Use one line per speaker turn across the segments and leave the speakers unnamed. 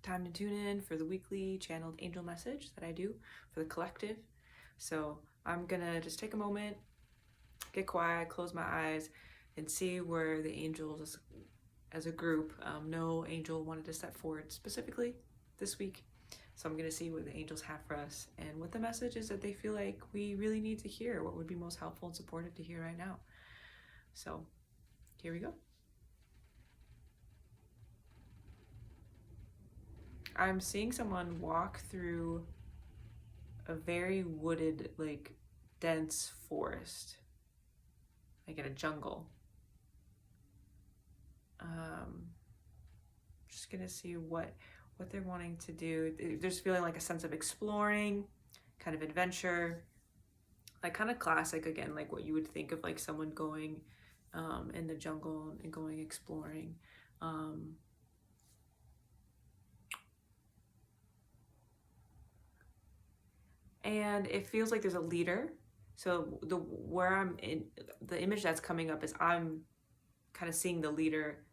time to tune in for the weekly channeled angel message that I do for the collective. So I'm gonna just take a moment, get quiet, close my eyes, and see where the angels as a group, no angel wanted to step forward specifically this week. So I'm gonna see what the angels have for us and what the message is that they feel like we really need to hear, what would be most helpful and supportive to hear right now. So here we go. I'm seeing someone walk through a very wooded, like dense forest, like in a jungle. Just gonna see what they're wanting to do. There's feeling like a sense of exploring, kind of adventure, like kind of classic again, like what you would think of like someone going in the jungle and going exploring. And it feels like there's a leader. So where I'm in, the image that's coming up is I'm kind of seeing the leader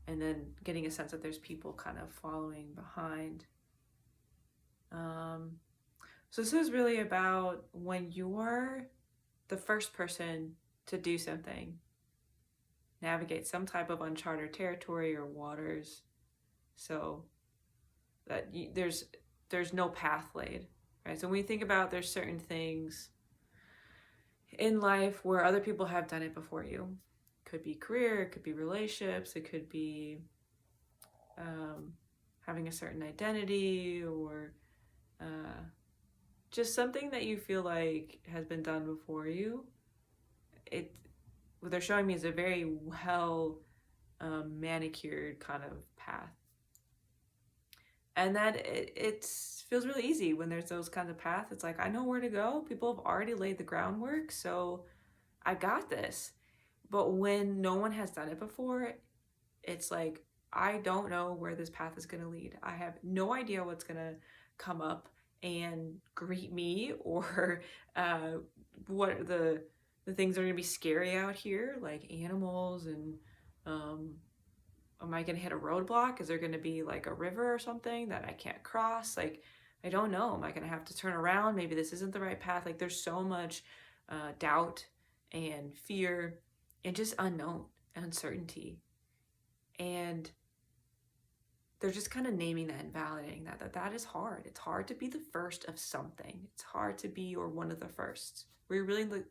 and then getting a sense that there's people kind of following behind. So this is really about when you're the first person to do something, navigate some type of uncharted territory or waters, so that there's no path laid, right? So when we think about, there's certain things in life where other people have done it before you. It could be career, it could be relationships, it could be having a certain identity, or just something that you feel like has been done before you. What they're showing me is a very well manicured kind of path, and that it feels really easy when there's those kinds of paths. It's like, I know where to go. People have already laid the groundwork, so I got this. But when no one has done it before, it's like, I don't know where this path is going to lead. I have no idea what's going to come up and greet me, or what the things that are going to be scary out here, like animals, and am I going to hit a roadblock? Is there going to be like a river or something that I can't cross? Like, I don't know. Am I going to have to turn around? Maybe this isn't the right path. Like, there's so much doubt and fear and just unknown, uncertainty. And they're just kind of naming that and validating that is hard. It's hard to be the first of something. It's hard to be or one of the firsts. Where you're really,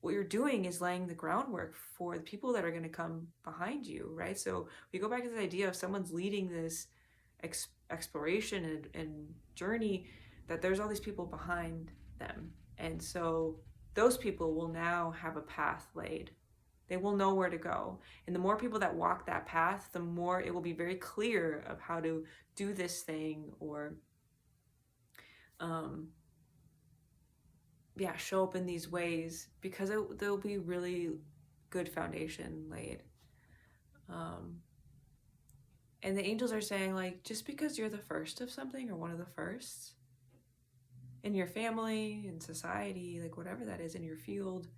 what you're doing is laying the groundwork for the people that are going to come behind you, right? So we go back to this idea of someone's leading this exploration and journey, that there's all these people behind them. And so those people will now have a path laid. They will know where to go. And the more people that walk that path, the more it will be very clear of how to do this thing, or show up in these ways, because there'll be really good foundation laid. And the angels are saying, like, just because you're the first of something, or one of the firsts in your family, in society, like whatever that is in your field,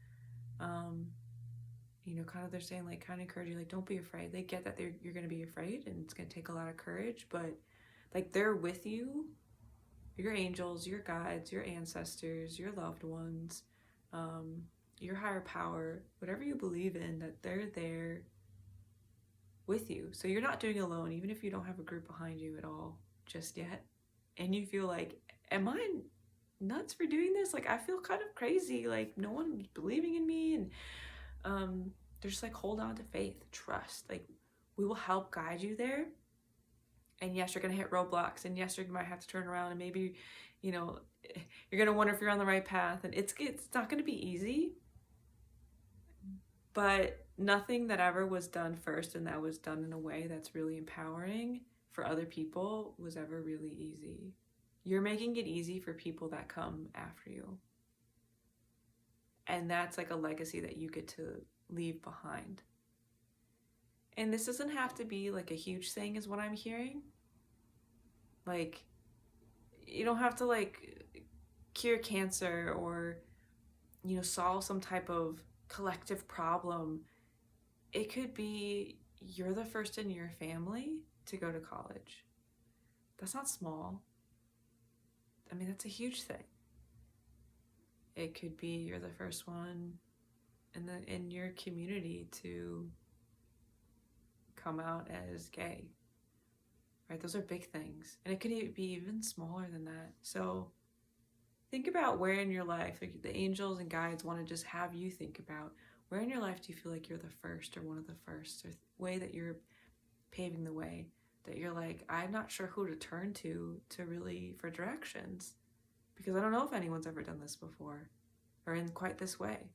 kind of, they're saying, like, kind of encourage you, like, don't be afraid. They get that you're going to be afraid and it's going to take a lot of courage, but like, they're with you. Your angels, your guides, your ancestors, your loved ones, your higher power, whatever you believe in, that they're there with you. So you're not doing it alone, even if you don't have a group behind you at all just yet. And you feel like, am I nuts for doing this? Like, I feel kind of crazy. Like, no one's believing in me. And they're just like, hold on to faith, trust. Like, we will help guide you there. And yes, you're going to hit roadblocks. And yes, you might have to turn around, and maybe, you're going to wonder if you're on the right path. And it's not going to be easy. But nothing that ever was done first, and that was done in a way that's really empowering for other people, was ever really easy. You're making it easy for people that come after you. And that's like a legacy that you get to leave behind. And this doesn't have to be like a huge thing, is what I'm hearing. Like, you don't have to like cure cancer, or, solve some type of collective problem. It could be you're the first in your family to go to college. That's not small. I mean, that's a huge thing. It could be you're the first one in your community to come out as gay, right? Those are big things. And it could be even smaller than that. So think about where in your life, like the angels and guides want to just have you think about where in your life do you feel like you're the first or one of the first, or way that you're paving the way, that you're like, I'm not sure who to turn to really for directions, because I don't know if anyone's ever done this before or in quite this way.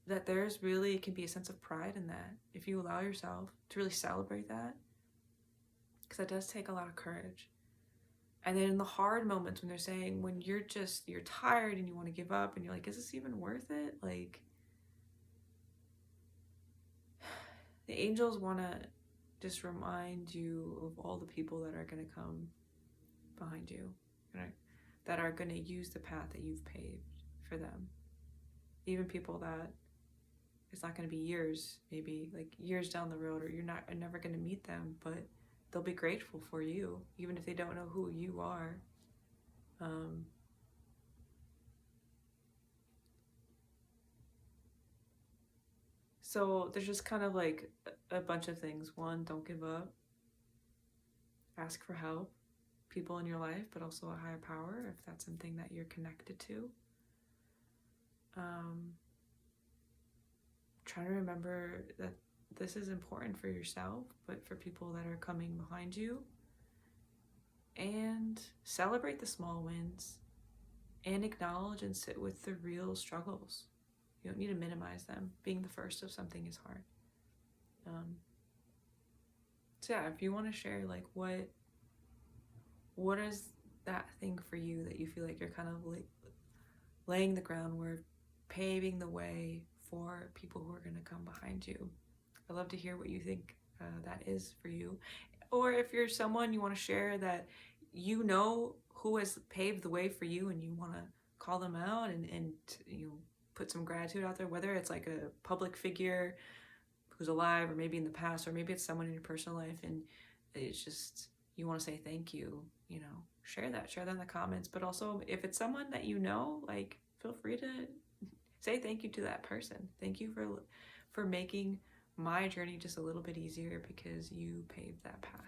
That there's really can be a sense of pride in that if you allow yourself to really celebrate that, because that does take a lot of courage. And then in the hard moments when they're saying, when you're tired and you want to give up and you're like, is this even worth it? Like, the angels want to just remind you of all the people that are going to come behind you, that are going to use the path that you've paved for them. Even people that it's not going to be years, maybe like years down the road, or you're never going to meet them, but they'll be grateful for you, even if they don't know who you are. So there's just kind of like a bunch of things. One, don't give up. Ask for help, people in your life, but also a higher power if that's something that you're connected to. Try to remember that this is important for yourself, but for people that are coming behind you. And celebrate the small wins and acknowledge and sit with the real struggles. You don't need to minimize them. Being the first of something is hard. So yeah, if you want to share, like, what is that thing for you that you feel like you're kind of like laying the groundwork, paving the way for people who are going to come behind you. I'd love to hear what you think that is for you. Or if you're someone you want to share that you know who has paved the way for you and you want to call them out and you know, put some gratitude out there, whether it's like a public figure who's alive or maybe in the past, or maybe it's someone in your personal life and it's just you want to say thank you, you know, share that in the comments. But also if it's someone that you know, like, feel free to say thank you to that person. Thank you for making my journey just a little bit easier because you paved that path.